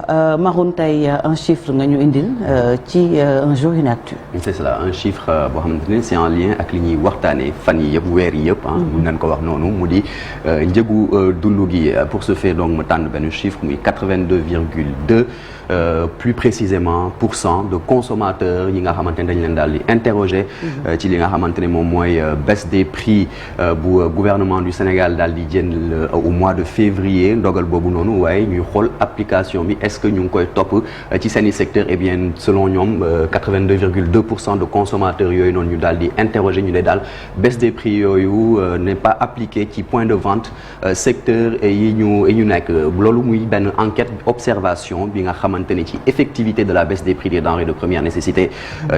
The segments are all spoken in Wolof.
Maroun tey un chiffre nga ñu indil ci un jour une actu. c'est cela un chiffre boo xamante ne c'est en lien ak li ñuy waxtaanee fan yi yëpp weer yi yëpp mun nañ ko wax noonu mu di njëgu dundu gi pour ce faire donc mu tànn benn chiffre muy 82,2 plus précisément pourcent de consommateurs yi nga xamante ne dañ leen daal di interroger ci li nga xamante ne moom mooy baisse des prix bu gouvernement du Sénégal daal di jël au mois de février ndogal boobu noonu waaye ñuy xool application bi est-ce que ñu ngi koy topp ci seeni secteur et bien selon ñoom 82,2% de consommateurs yooyu noonu ñu daal di interroger ñu ne daal baisse des prix yooyu n'est pas appliquée ci point de vente secteur yi ñu nekk loolu muy benn enquête observation bi nga xamante ne ci effectivité de la baisse des prix des denrées de première nécessité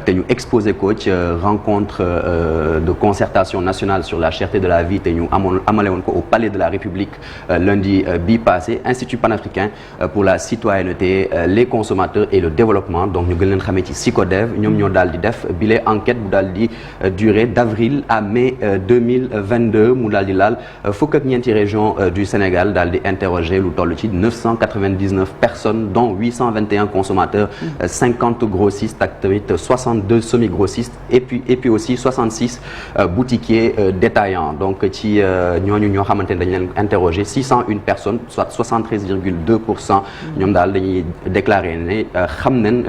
te ñu exposé ko ci rencontre de concertation nationale sur la cherté de la vie te ñu amale woon ko au palais de la République lundi bi passé Institut panafricain pour la citoyenneté les consommateurs et le développement donc ñu gën leen xamee ci SICODEV ñoom ñoo daal di def bile enquête bu daal di durer d'avril à mai 2022 mu daal di laal fukk ak ñeenti régions du Sénégal daal di interroger lu toll ci 999 personnes dont 821 consommateurs 50 grossistes ak tamit 62 semi-grossistes et puis aussi 66 boutiquiers détaillants donc ci ñooñu ñoo xamante ne dañ leen interroger 601 personnes soit 73,2% ñoom daal dañuy déclarer ne xam nañ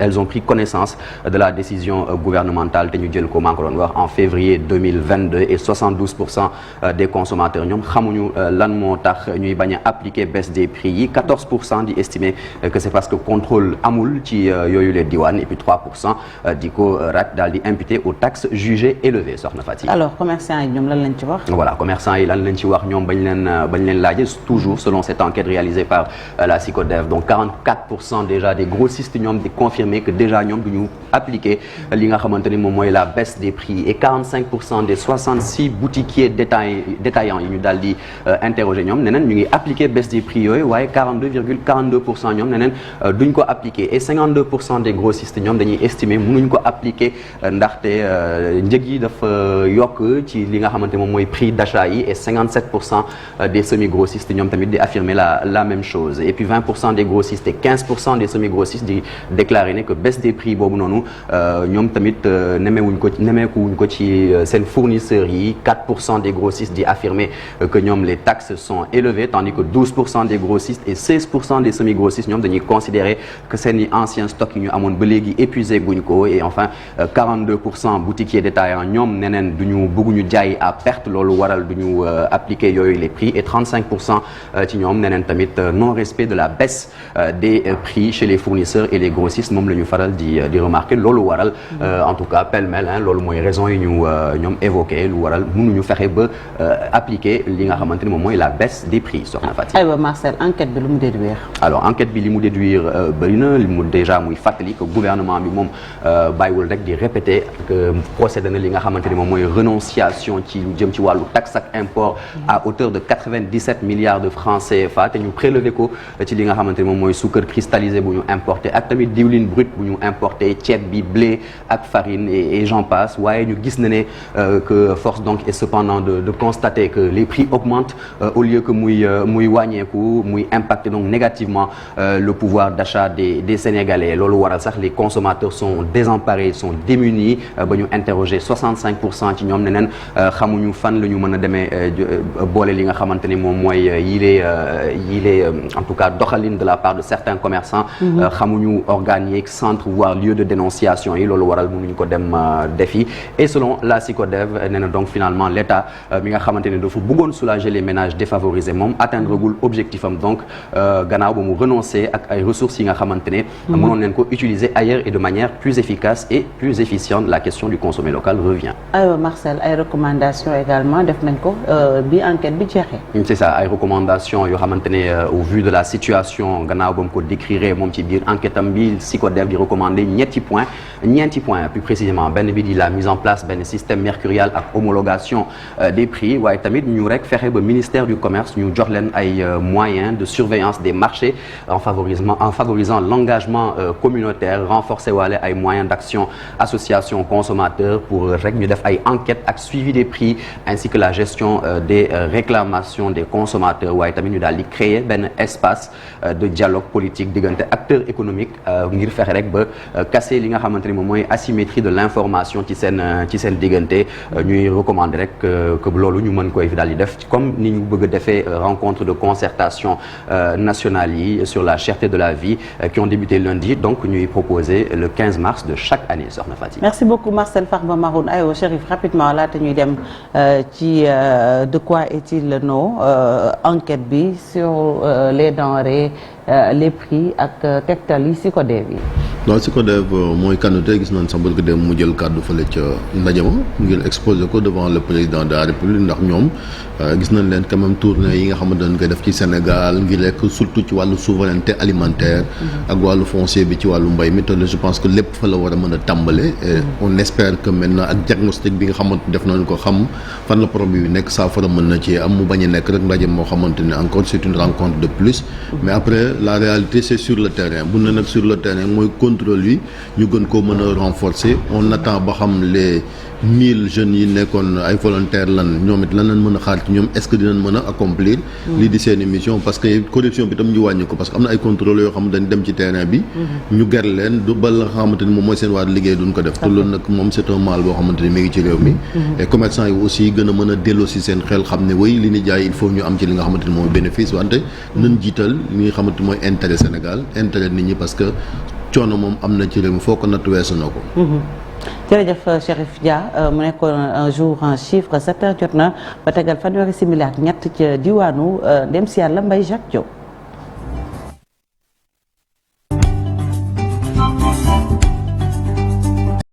elles ont pris connaissance de la décision gouvernementale te ñu jël ko maa ngi ko doon wax en février 2022 et 72% des consommateurs ñoom xamuñu lan moo tax ñuy bañ a appliquer baisse des prix yi 14% di estimer que c'est parce que contrôle amul ci yooyu les diwaan et puis 3% di ko rat daal di imputer aux taxes jugées élevées soxna Fatick. alors commerçants yi ñoom lan lañ ci wax. voilà commerçants yi lan lañ ci wax ñoom bañ leen laajee toujours selon cette enquête réalisée par la SICODEV donc 44% déjà des grossistes ñoom di confirmer que déjà ñoom du ñu appliquer li nga xamante ni moom mooy la baisse des prix et 45% des 66 boutiquiers détaillants yi ñu daal di interroger ñoom neneen ñu ngi appliquer baisse des prix yooyu waaye 42,42% ñoom neneen duñ ko appliquer et 52% des grossistes ñoom dañuy estimer mënuñ ko appliquer ndaxte njëg yi dafa yokk ci li nga xamante moom mooy prix d'achat yi et 57% des semi-grossistes ñoom tamit di affirmer la même chose et puis 20% des grossistes et 15% des semi-grossistes di déclarer ne que baisse des prix boobu noonu ñoom tamit nemeekuwuñ ko ci seen fournisseurs yi 4% des grossistes di affirmer que ñoom les taxes sont élevées tandis que 12% des grossistes et 16% des semi-grossistes ñoom dañuy considérer que seeni anciens stocks yi ñu amoon ba léegi épuisé guñ ko et enfin 42% boutiquiers détaillants ñoom neneen duñu bëgguñu jaay à perte loolu waral duñu appliquer yooyu les prix et 35% ci ñoom neneen tamit non-respect de la baisse des prix chez les fournisseurs et les grossistes moom la ñu faral di remarquer loolu waral en tout cas pêle-mêle loolu mooy raison yi ñu ñoom évoqué lu waral mënuñu fexe ba appliquer li nga xamante ni moom mooy la baisse des prix soxna Fatick. aywa Marcel enquête bi lu mu déduire. alors enquête bi li mu déduire bëri na li mu déjà muy fàttali que gouvernement bi moom bàyyiwul rek di répéter que procédé na li nga xamante ni moom mooy renonciation ci lu jëm ci wàllu taxe ak import à hauteur de 97 milliards de francs CFA te ñu prélevé ko ci li nga xamante ni moom mooy sucre cristallisé bu ñu importé ak tamit diwlin brut bu ñu importé ceeb bi blé ak farine et j'en passe waaye ñu gis na ne que force donc est cependant de constater que les prix augmentent au lieu que muy wàññeeku muy impacter donc négativement le pouvoir d'achat des Sénégalais loolu waral sax les consommateurs sont désemparés sont démunis ba ñu interroger 65% ci ñoom neneen xamuñu fan la ñu mën a demee boole li nga xamante ni moom mooy yile en tout cas doxalin de la part de certains commerçants xamuñu organes yeeg centre voire lieu de dénonciation yi loolu waral mënuñu ko dem defi et selon la SICODEV nee na donc finalement l'État mi nga xamante ne dafa bëggoon soulager les ménages défavorisés moom atteindre gul objectif am donc gannaaw ba mu renoncer ak ay ressources yi nga xamante ne mënoon leen ko utiliser ailleurs et de manière plus efficace et plus efficiente la question du consommé local revient. aywa Marcel ay recommandations également def nañ ko bi enquête bi jeexee. c'est ça ay recommandations yoo xamante ne au vu de la situation gannaaw ba mu ko décrire moom ci biir enquête am bi SICODEV di recommander ñeenti points plus précisément benn bi di la mise en place benn système mercurial ak homologation des prix waaye tamit ñu rek fexe ba ministère du commerce ñu jox leen ay moyens de surveillance des marchés en faveur favorisant l'engagement communautaire renforcer waale ay moyens d'action association consommateurs pour rek ñu def ay enquêtes ak suivi des prix ainsi que la gestion des réclamations des consommateurs waaye tamit ñu daal di créer benn espace de dialogue politique diggante acteurs économiques ngir fexe rek ba casser li nga xamante ni moom mooy asymétrie de l'information ci seen diggante ñuy recommander rek que loolu ñu mën koy daal di def comme ni ñu bëgg a defee rencontre de concertation nationale yi sur la cherté de la vie qui ont débuté lundi donc ñuy proposer le 15 mars de chaque année soxna Fati. Merci beaucoup Marcel Farba Maroun aywa Chérif rapidement laata ñuy dem ci de quoi est-il le nom enquête bi sur les denrées les prix ak tegtal yi SYCODEV yi. waaw SYCODEV mooy Kanouté gis nañ sax bëgg dem mu jël kàddu fële ca ndaje ma ngir exposer ko devant le président de la République ndax ñoom gis nañ leen quand même tournée yi nga xamante dañ koy def ci Sénégal ngir rek surtout ci wàllu souveraineté alimentaire ak wàllu foncier bi ci wàllu mbay mi te je pense que lépp fa la war a mën a tàmbale et on espère que maintenant ak diagnostic bi nga xamante def nañ ko xam fan la problème bi nekk saafara mën na ci am mu bañ a nekk rek ndaje moo xamante ne encore c'est une rencontre de plus mais après la réalité c'est sur le terrain bu ne nag sur le terrain mooy contrôle yi ñu gën koo mën a renforcer on attend ba xam les 1000 jeunes yi nekkoon ay volontaires lan ñoom it lan lañ mën a xaar ci ñoom est-ce que dinañ mën a accomplir lii di seen mission parce que corruption bi tam ñu wàññi ko parce que am na ay contrôle yoo xam dañ dem ci terrain bi ñu ger leen du ba la nga xamante ni moom mooy seen waar liggéey duñ ko def te loolu nag moom c'est un mal boo xamante ni mi ngi ci réew mi et commerçant yi aussi gën a mën a delloo si seen xel xam ne way li ni jaay il faut ñu am ci li nga xamante ni mooy bénéfice wante nañ jiital li nga xamante ni mooy intérêt Sénégal intérêt nit ñi parce que coono moom am na ci réew mi foo ko natt weesu na ko jërëjëf Chérif Dia mu nekkoon un jour en chiffre 7 heures jot na ba tegal fanweeri simili ak ñett ca diwaanu ndem si yàlla Mbaye Jacques Diop